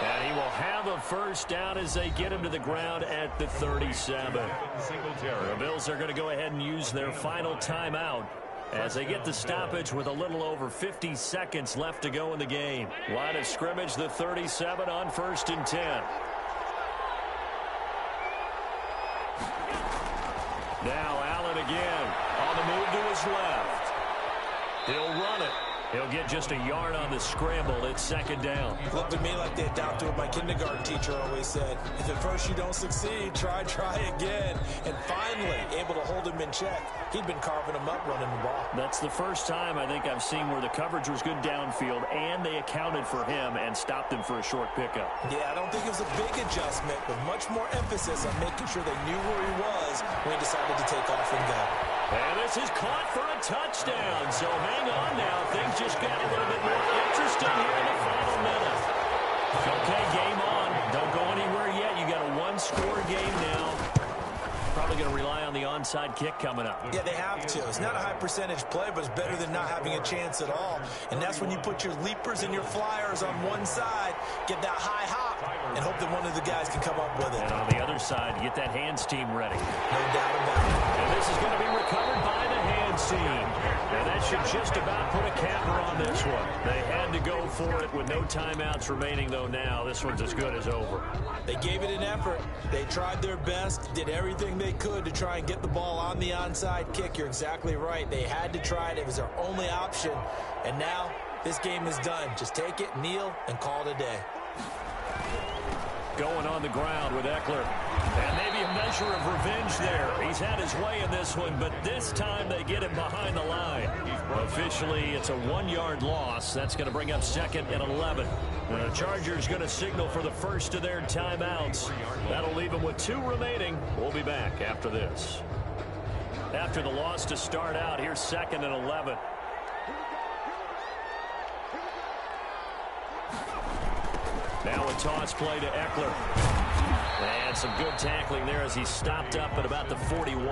And he will have a first down as they get him to the ground at the 37. The Bills are going to go ahead and use their final timeout as they get the stoppage with a little over 50 seconds left to go in the game. Line of scrimmage, the 37 on 1st and 10. Now Allen again on the move to his left. He'll run it. He'll get just a yard on the scramble. It's 2nd down. Looked to me like they adopted what my kindergarten teacher always said. If at first you don't succeed, try again. And finally, able to hold him in check. He'd been carving him up running the ball. That's the first time I think I've seen where the coverage was good downfield and they accounted for him and stopped him for a short pickup. Yeah, I don't think it was a big adjustment, but much more emphasis on making sure they knew where he was when he decided to take off and go. And this is caught for a touchdown. So hang on now. Things just got a little bit more interesting here in the final minute. Okay, game on. Don't go anywhere yet. You got a one-score game now. Probably going to rely on the onside kick coming up. Yeah, they have to. It's not a high percentage play, but it's better than not having a chance at all. And that's when you put your leapers and your flyers on one side, get that high hop, and hope that one of the guys can come up with it. And on the other side, get that hands team ready. No doubt about it. And this is going to be recovered by the hands team. And that should just about put a capper on this one. They had to go for it with no timeouts remaining, though now. This one's as good as over. They gave it an effort. They tried their best, did everything they could to try and get the ball on the onside kick. You're exactly right. They had to try it. It was their only option. And now this game is done. Just take it, kneel, and call it a day. Going on the ground with Eckler. And maybe a measure of revenge there. He's had his way in this one, but this time they get him behind the line. Officially, it's a 1-yard loss. That's going to bring up 2nd and 11. The Chargers going to signal for the first of their timeouts. That'll leave them with 2 remaining. We'll be back after this. After the loss to start out, here's 2nd and 11. Now a toss play to Eckler. And some good tackling there as he stopped up at about the 41.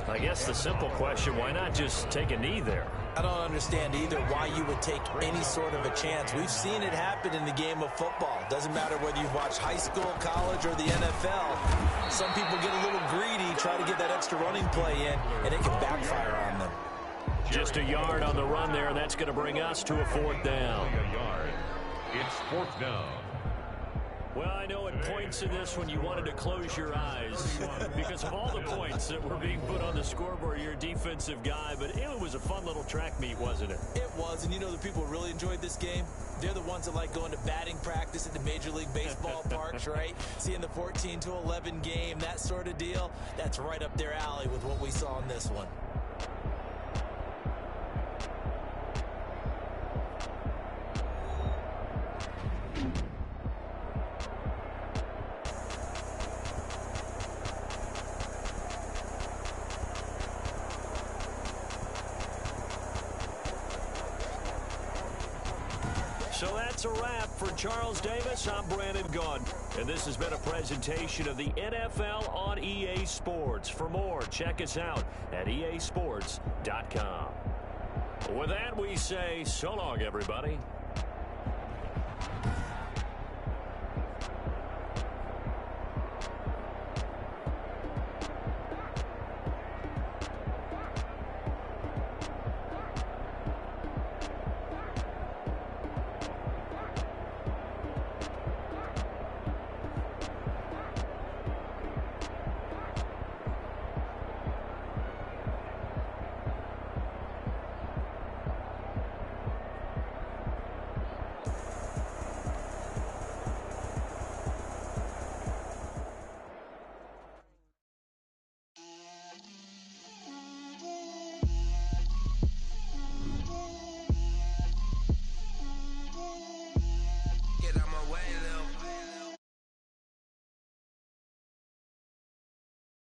I guess the simple question, why not just take a knee there? I don't understand either why you would take any sort of a chance. We've seen it happen in the game of football. Doesn't matter whether you've watched high school, college, or the NFL. Some people get a little greedy, try to get that extra running play in, and it can backfire on them. Just a yard on the run there, and that's going to bring us to a 4th down. It's 4th down. Well, I know at points in this when you wanted to close your eyes because of all the points that were being put on the scoreboard. You're a defensive guy, but it was a fun little track meet, wasn't it? It was, and you know the people who really enjoyed this game? They're the ones that like going to batting practice at the Major League Baseball parks, right? Seeing the 14-11 game, that sort of deal. That's right up their alley with what we saw in this one. that's a wrap. For Charles Davis, I'm Brandon Gunn. And this has been a presentation of the NFL on EA Sports. For more, check us out at easports.com. With that, we say so long, everybody.